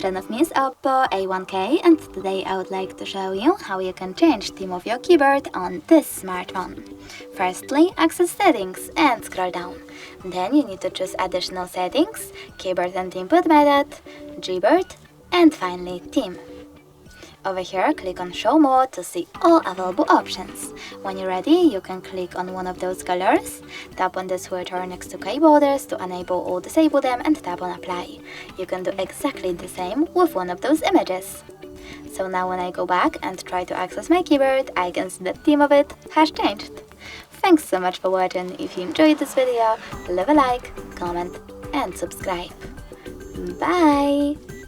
friend of me is OPPO A1K, and today I would like to show you how you can change theme of your keyboard on this smartphone. Firstly, access settings and scroll down. Then you need to choose additional settings, keyboard and input method, Gboard, and finally theme. Over here, click on Show More to see all available options. When you're ready, you can click on one of those colors, tap on this filter next to keyboarders to enable or disable them, and tap on Apply. You can do exactly the same with one of those images. So now when I go back and try to access my keyboard, I can see the theme of it has changed. Thanks so much for watching. If you enjoyed this video, leave a like, comment and subscribe. Bye!